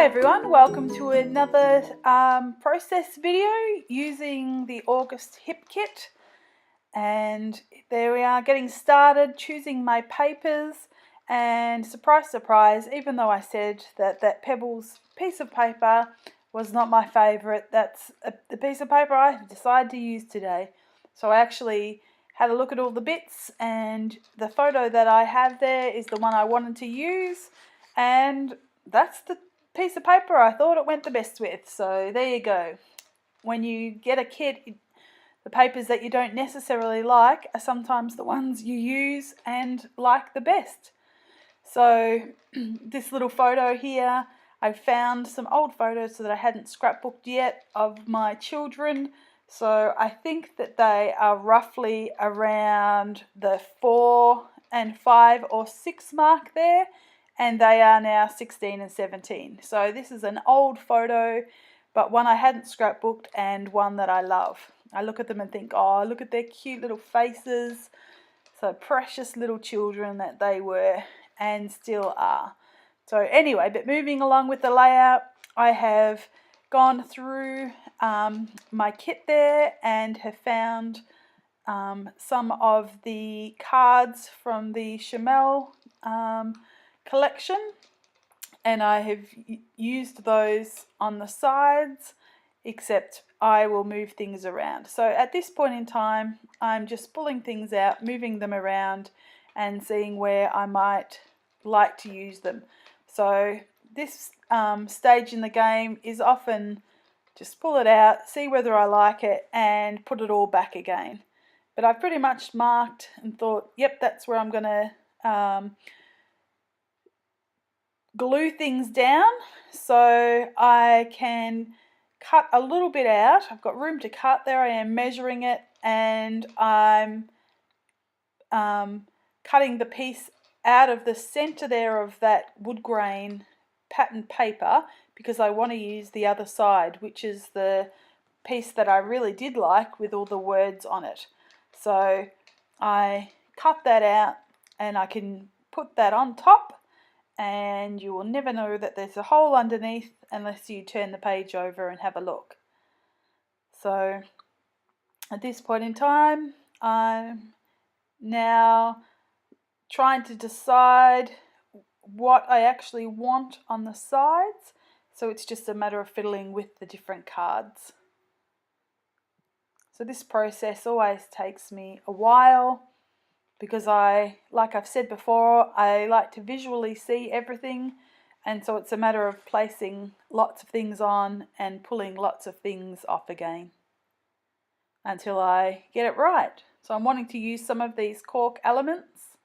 Hi everyone, welcome to another process video using the August Hip Kit. And there we are, getting started, choosing my papers, and surprise surprise, even though I said that Pebbles piece of paper was not my favourite, that's the piece of paper I decided to use today. So I actually had a look at all the bits, and the photo that I have there is the one I wanted to use, and that's the piece of paper I thought it went the best with. So there you go. When you get a kit, the papers that you don't necessarily like are sometimes the ones you use and like the best. So this little photo here, I found some old photos that I hadn't scrapbooked yet of my children. So I think that they are roughly around the 4 and 5 or 6 mark there, and they are now 16 and 17. So this is an old photo, but one I hadn't scrapbooked and one that I love. I look at them and think, oh, look at their cute little faces. So precious little children that they were and still are. So anyway, but moving along with the layout, I have gone through my kit there and have found some of the cards from the Chamel collection, and I have used those on the sides, except I will move things around. So at this point in time, I'm just pulling things out, moving them around, and seeing where I might like to use them. So this stage in the game is often just pull it out, see whether I like it, and put it all back again. But I've pretty much marked and thought, yep, that's where I'm going to glue things down, so I can cut a little bit out. I've got room to cut. There I am measuring it, and I'm cutting the piece out of the center there of that wood grain pattern paper, because I want to use the other side, which is the piece that I really did like with all the words on it. So I cut that out, and I can put that on top, and you will never know that there's a hole underneath unless you turn the page over and have a look. So at this point in time, I'm now trying to decide what I actually want on the sides, so it's just a matter of fiddling with the different cards. So this process always takes me a while, because like I've said before, I like to visually see everything, and so it's a matter of placing lots of things on and pulling lots of things off again until I get it right. So I'm wanting to use some of these cork elements.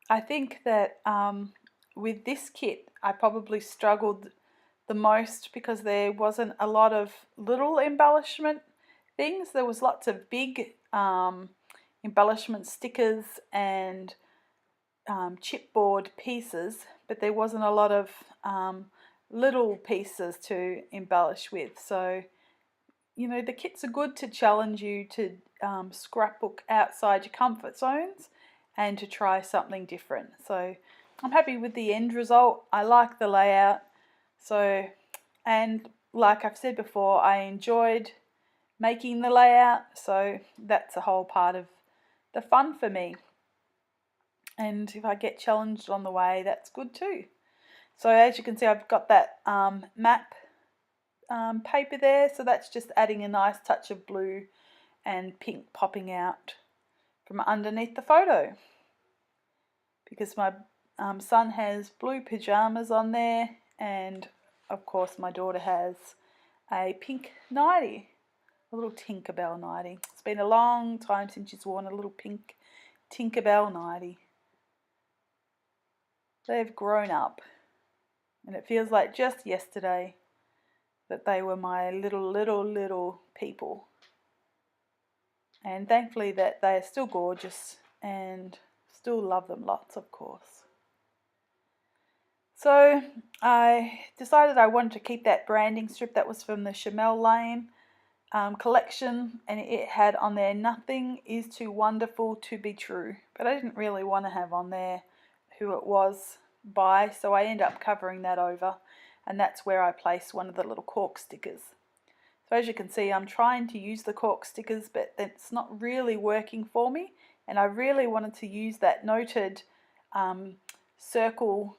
I think that with this kit I probably struggled the most because there wasn't a lot of little embellishment things. There was lots of big embellishment stickers and chipboard pieces, but there wasn't a lot of little pieces to embellish with. So, you know, the kits are good to challenge you to scrapbook outside your comfort zones and to try something different. So I'm happy with the end result. I like the layout. So, and like I've said before, I enjoyed making the layout, so that's a whole part of the fun for me. And if I get challenged on the way, that's good too. So as you can see, I've got that map paper there, so that's just adding a nice touch of blue and pink popping out from underneath the photo, because my son has blue pajamas on there, and of course my daughter has a pink nightie, a little Tinkerbell nightie. It's been a long time since she's worn a little pink Tinkerbell nightie. They've grown up, and it feels like just yesterday that they were my little people. And thankfully that they are still gorgeous and still love them lots, of course. So I decided I wanted to keep that branding strip that was from the Chamel Lane collection, and it had on there, "Nothing is too wonderful to be true," but I didn't really want to have on there who it was by, so I ended up covering that over. and that's where I place one of the little cork stickers. So as you can see, I'm trying to use the cork stickers, but it's not really working for me, and I really wanted to use that noted circle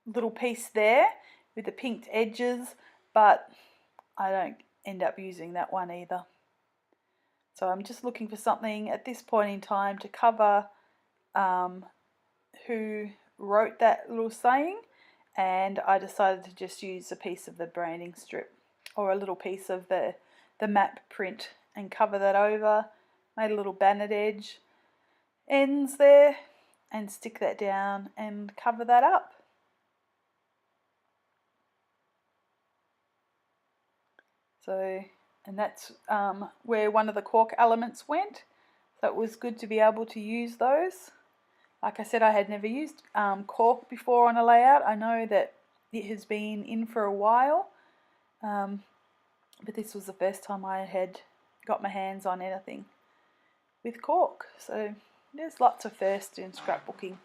little piece there with the pinked edges, but I don't end up using that one either. So I'm just looking for something at this point in time to cover who wrote that little saying, and I decided to just use a piece of the branding strip or a little piece of the map print and cover that over. Made a little banded edge ends there and stick that down and cover that up. So, and that's where one of the cork elements went, so it was good to be able to use those. Like I said, I had never used cork before on a layout. I know that it has been in for a while, but this was the first time I had got my hands on anything with cork. So there's lots of firsts in scrapbooking.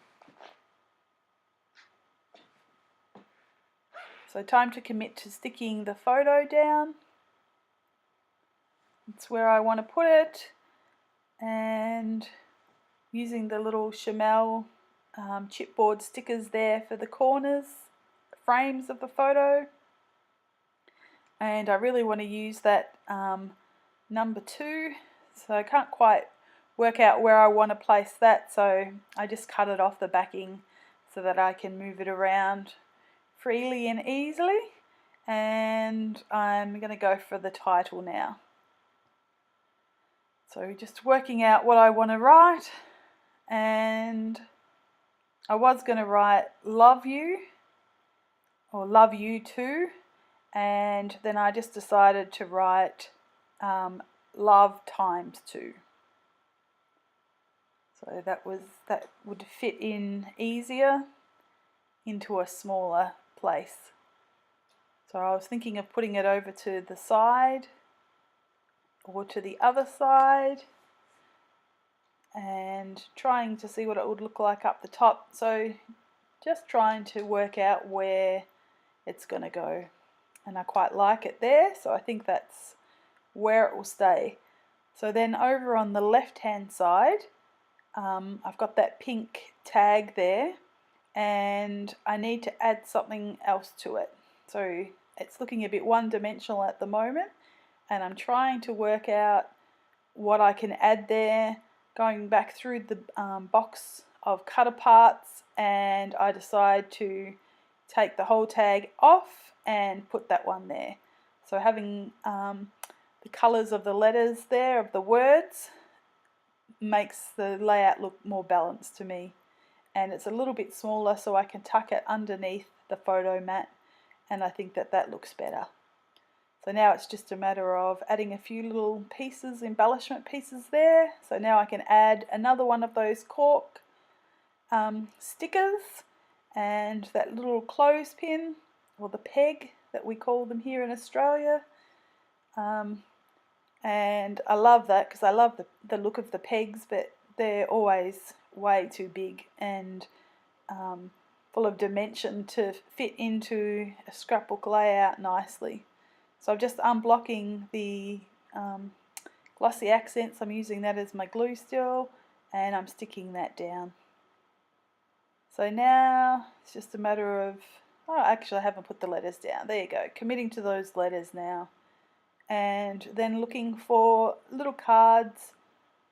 So time to commit to sticking the photo down. It's where I want to put it, and using the little Chamel chipboard stickers there for the corners, frames of the photo. And I really want to use that number 2, so I can't quite work out where I want to place that, so I just cut it off the backing so that I can move it around freely and easily. And I'm going to go for the title now. So just working out what I want to write, and I was going to write love you or love you too, and then I just decided to write love times 2. So that would fit in easier into a smaller place. So I was thinking of putting it over to the side or to the other side and trying to see what it would look like up the top. So just trying to work out where it's going to go, and I quite like it there, so I think that's where it will stay. So then over on the left hand side, I've got that pink tag there, and I need to add something else to it. So it's looking a bit one-dimensional at the moment, and I'm trying to work out what I can add there, going back through the box of cutter parts, and I decide to take the whole tag off and put that one there. So having the colours of the letters there, of the words, makes the layout look more balanced to me. And it's a little bit smaller, so I can tuck it underneath the photo mat, and I think that that looks better. So now it's just a matter of adding a few little pieces, embellishment pieces there. So now I can add another one of those cork stickers, and that little clothespin, or the peg that we call them here in Australia. And I love that because I love the look of the pegs, but they're always way too big and full of dimension to fit into a scrapbook layout nicely. So I'm just unblocking the glossy accents. I'm using that as my glue still, and I'm sticking that down. So now it's just a matter of, oh, actually I haven't put the letters down. There you go, committing to those letters now. And then looking for little cards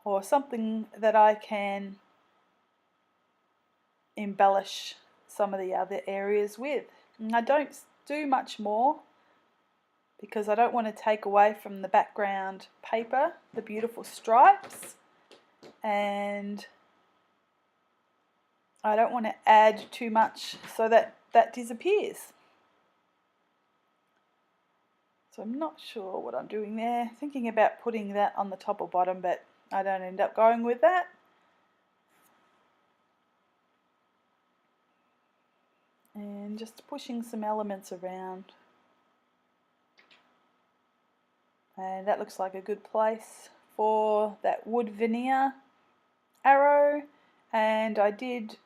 or something that I can embellish some of the other areas with. And I don't do much more because I don't want to take away from the background paper, the beautiful stripes, and I don't want to add too much so that that disappears. So I'm not sure what I'm doing there. Thinking about putting that on the top or bottom, but I don't end up going with that. And just pushing some elements around. And that looks like a good place for that wood veneer arrow. And I did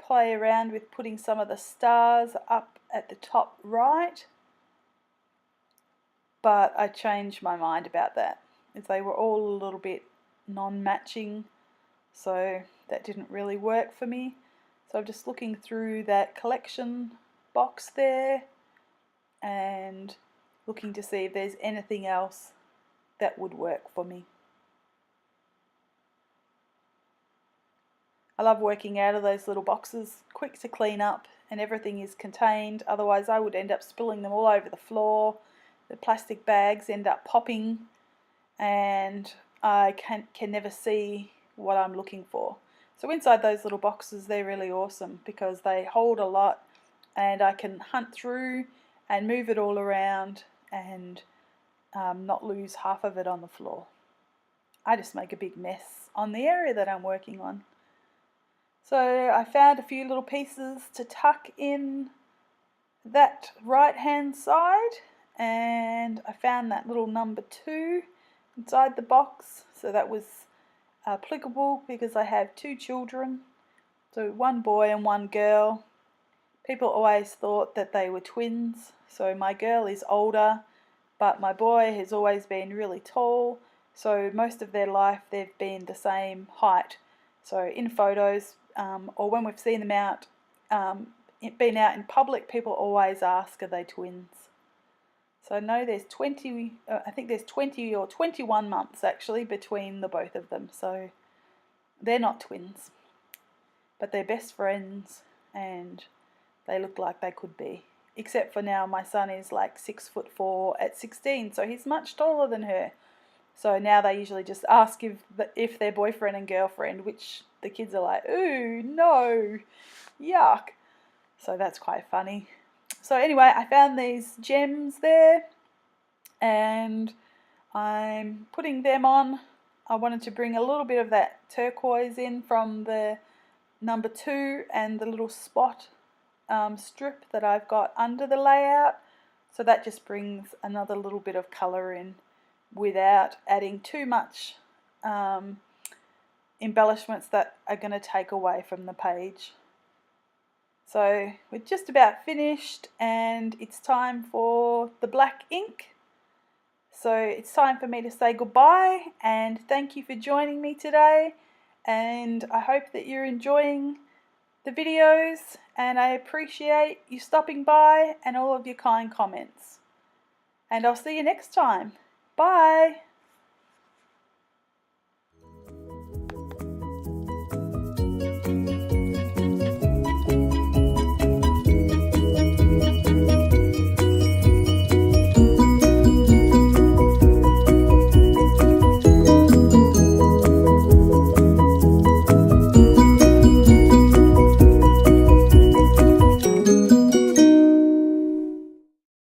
play around with putting some of the stars up at the top right, but I changed my mind about that, as they were all a little bit non-matching, so that didn't really work for me. So I'm just looking through that collection box there and looking to see if there's anything else that would work for me. I love working out of those little boxes, quick to clean up, and everything is contained. Otherwise I would end up spilling them all over the floor. The plastic bags end up popping and I can never see what I'm looking for. So inside those little boxes, they're really awesome because they hold a lot and I can hunt through and move it all around and not lose half of it on the floor. I just make a big mess on the area that I'm working on. So I found a few little pieces to tuck in that right hand side, and I found that little number 2 inside the box, so that was applicable because I have 2 children, so 1 boy and 1 girl. People always thought that they were twins, so my girl is older, but my boy has always been really tall, so most of their life they've been the same height. So in photos, or when we've seen them out, been out in public, people always ask, are they twins? So I know there's 20, I think there's 20 or 21 months actually between the both of them, so they're not twins, but they're best friends and they look like they could be. Except for now my son is like 6'4" at 16, so he's much taller than her. So now they usually just ask if they're boyfriend and girlfriend, which the kids are like, ooh, no, yuck. So that's quite funny. So anyway, I found these gems there and I'm putting them on. I wanted to bring a little bit of that turquoise in from the number 2 and the little spot strip that I've got under the layout. So that just brings another little bit of colour in without adding too much embellishments that are going to take away from the page. So we're just about finished and it's time for the black ink. So it's time for me to say goodbye and thank you for joining me today, and I hope that you're enjoying the videos and I appreciate you stopping by and all of your kind comments. And I'll see you next time. Bye!